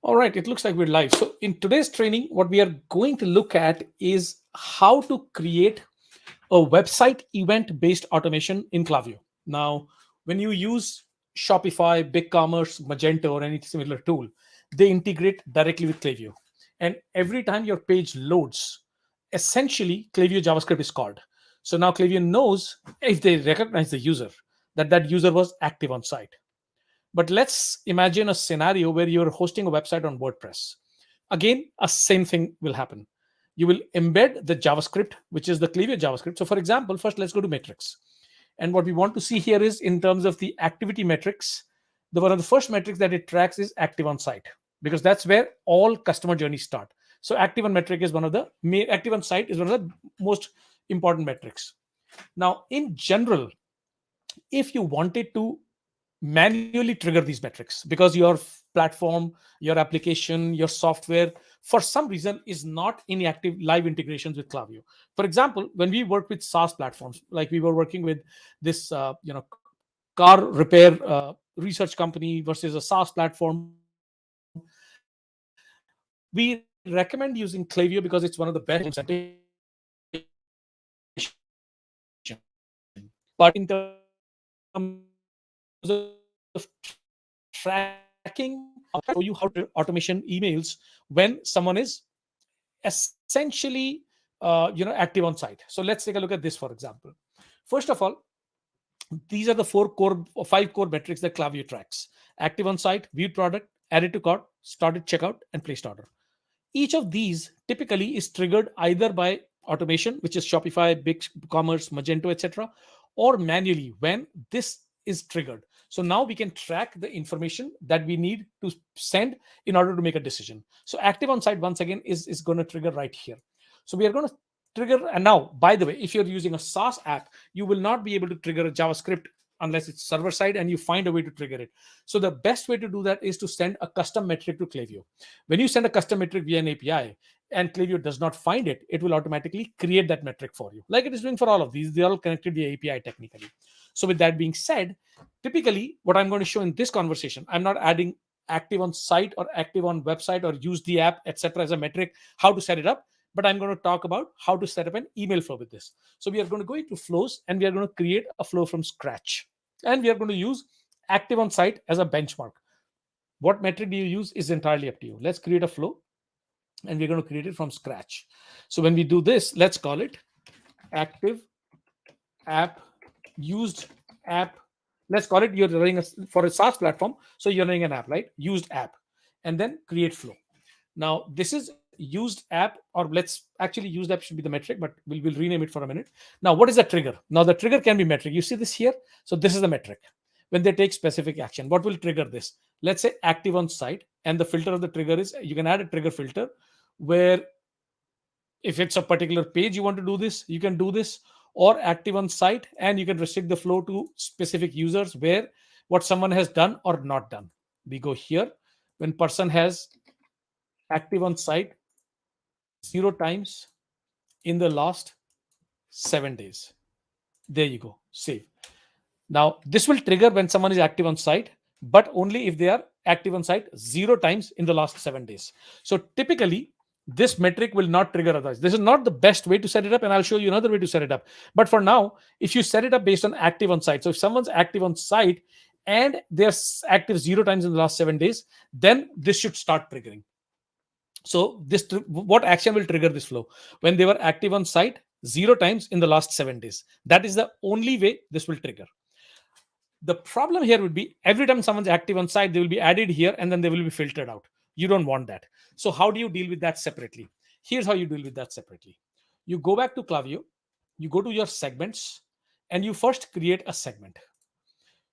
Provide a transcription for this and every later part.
All right, it looks like we're live. So in today's training, what we are going to look at is how to create a website event-based automation in Klaviyo. Now, when you use Shopify, BigCommerce, Magento, or any similar tool, they integrate directly with Klaviyo. And every time your page loads, essentially Klaviyo JavaScript is called. So now Klaviyo knows if they recognize the user, that user was active on site. But let's imagine a scenario where you're hosting a website on WordPress. Again, a same thing will happen. You will embed the JavaScript, which is the Klaviyo JavaScript. So for example, first let's go to metrics. And what we want to see here is in terms of the activity metrics, one of the first metrics that it tracks is active on site, because that's where all customer journeys start. So active on metric is active on site is one of the most important metrics. Now, in general, if you wanted to manually trigger these metrics because your platform, your application, your software, for some reason is not in active live integrations with Klaviyo. For example, when we work with SaaS platforms, like we were working with this, car repair research company versus a SaaS platform, we recommend using Klaviyo because it's one of the best but in terms of tracking, I'll show you how to automation emails when someone is essentially active on site. So let's take a look at this, for example. First of all, these are the five core metrics that Klaviyo tracks: active on site, viewed product, added to cart, started checkout, and placed order. Each of these typically is triggered either by automation, which is Shopify, BigCommerce, Magento, etc., or manually when this is triggered. So now we can track the information that we need to send in order to make a decision. So active on site, once again, is going to trigger right here. So we are going to trigger. And now, by the way, if you're using a SaaS app, you will not be able to trigger a JavaScript unless it's server side and you find a way to trigger it. So the best way to do that is to send a custom metric to Klaviyo. When you send a custom metric via an API and Klaviyo does not find it, it will automatically create that metric for you, like it is doing for all of these. They're all connected via API technically. So with that being said, typically what I'm going to show in this conversation, I'm not adding active on site or active on website or use the app, etc., as a metric, how to set it up. But I'm going to talk about how to set up an email flow with this. So we are going to go into flows and we are going to create a flow from scratch. And we are going to use active on site as a benchmark. What metric do you use is entirely up to you. Let's create a flow and we're going to create it from scratch. So when we do this, let's call it active app, used app. Let's call it, you're running for a SaaS platform. So you're running an app, right? Used app, and then create flow. Now this is used app, or let's actually used app should be the metric, but we'll rename it for a minute. Now, what is the trigger? Now the trigger can be metric. You see this here. So this is the metric. When they take specific action, what will trigger this? Let's say active on site, and the filter of the trigger is, you can add a trigger filter where if it's a particular page you want to do this, you can do this, or active on site, and you can restrict the flow to specific users where what someone has done or not done. We go here, when person has active on site 0 times in the last 7 days. There you go, save. Now this will trigger when someone is active on site, but only if they are active on site 0 times in the last 7 days. So typically this metric will not trigger otherwise. This is not the best way to set it up, and I'll show you another way to set it up. But for now, if you set it up based on active on site, so if someone's active on site and they're active 0 times in the last 7 days, then this should start triggering. So what action will trigger this flow? When they were active on site 0 times in the last 7 days. That is the only way this will trigger. The problem here would be every time someone's active on site, they will be added here and then they will be filtered out. You don't want that. So how do you deal with that separately? Here's how you deal with that separately. You go back to Klaviyo, you go to your segments, and you first create a segment.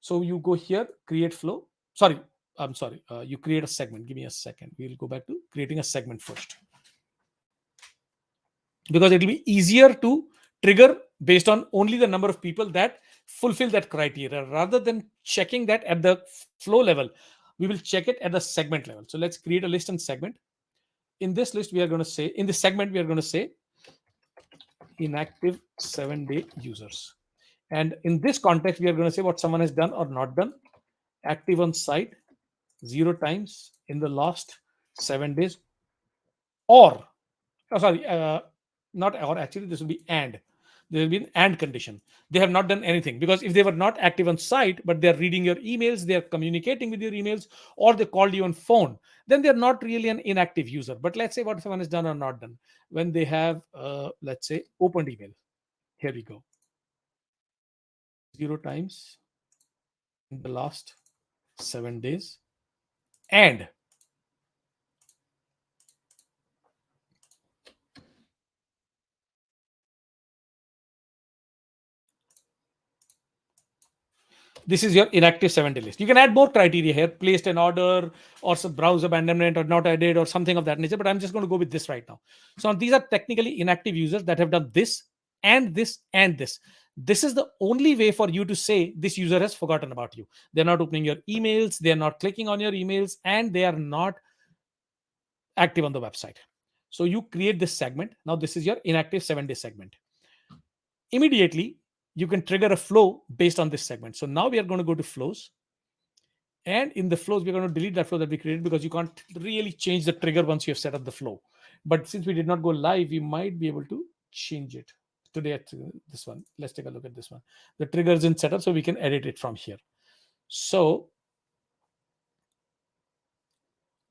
So you go here, create flow. You create a segment. Give me a second. We'll go back to creating a segment first, because it will be easier to trigger based on only the number of people that fulfill that criteria, rather than checking that at the flow level. We will check it at the segment level. So let's create a list and segment. In this list, we are going to say, in this segment, we are going to say inactive 7-day users. And in this context, we are going to say what someone has done or not done. Active on site 0 times in the last 7 days, or not or, actually this will be and. There will be an and condition. They have not done anything, because if they were not active on site but they're reading your emails, they're communicating with your emails, or they called you on phone, then they're not really an inactive user. But let's say what someone has done or not done. When they have let's say opened email, here we go, 0 times in the last 7 days, and this is your inactive 7-day list. You can add more criteria here: placed an order, or some browse abandonment, or not added, or something of that nature. But I'm just going to go with this right now. So these are technically inactive users that have done this and this and this. This is the only way for you to say this user has forgotten about you. They're not opening your emails, they're not clicking on your emails, and they are not active on the website. So you create this segment. Now this is your inactive 7-day segment. Immediately you can trigger a flow based on this segment. So now we are going to go to flows, and in the flows we're going to delete that flow that we created, because you can't really change the trigger once you have set up the flow. But since we did not go live, we might be able to change it today at this one. Let's take a look at this one. The trigger is in setup, so we can edit it from here. So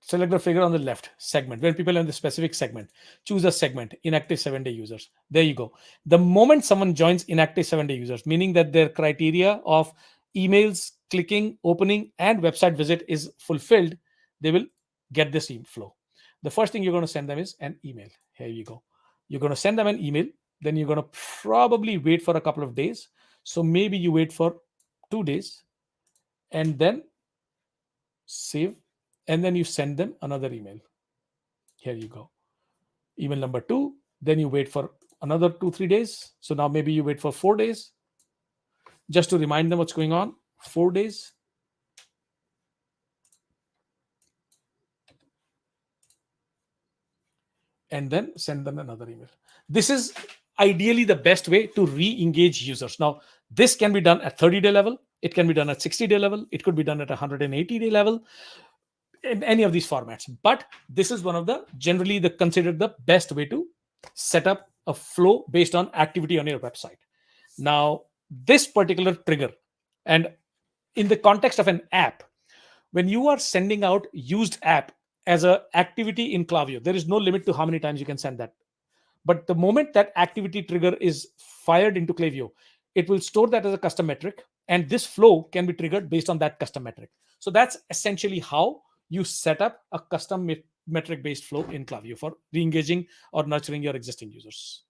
select the figure on the left, segment. When people are in the specific segment, choose a segment, inactive 7-day users. There you go. The moment someone joins inactive 7-day users, meaning that their criteria of emails, clicking, opening, and website visit is fulfilled, they will get this flow. The first thing you're going to send them is an email. Here you go. You're going to send them an email. Then you're going to probably wait for a couple of days. So maybe you wait for 2 days, and then save, and then you send them another email. Here you go. Email number 2. Then you wait for another 2-3 days. So now maybe you wait for 4 days just to remind them what's going on. 4 days. And then send them another email. This is ideally the best way to re-engage users. Now, this can be done at 30-day level. It can be done at 60-day level. It could be done at 180-day level, in any of these formats. But this is one of the generally considered the best way to set up a flow based on activity on your website. Now, this particular trigger, and in the context of an app, when you are sending out used app as a activity in Klaviyo, there is no limit to how many times you can send that. But the moment that activity trigger is fired into Klaviyo, it will store that as a custom metric, and this flow can be triggered based on that custom metric. So that's essentially how you set up a custom metric based flow in Klaviyo for re-engaging or nurturing your existing users.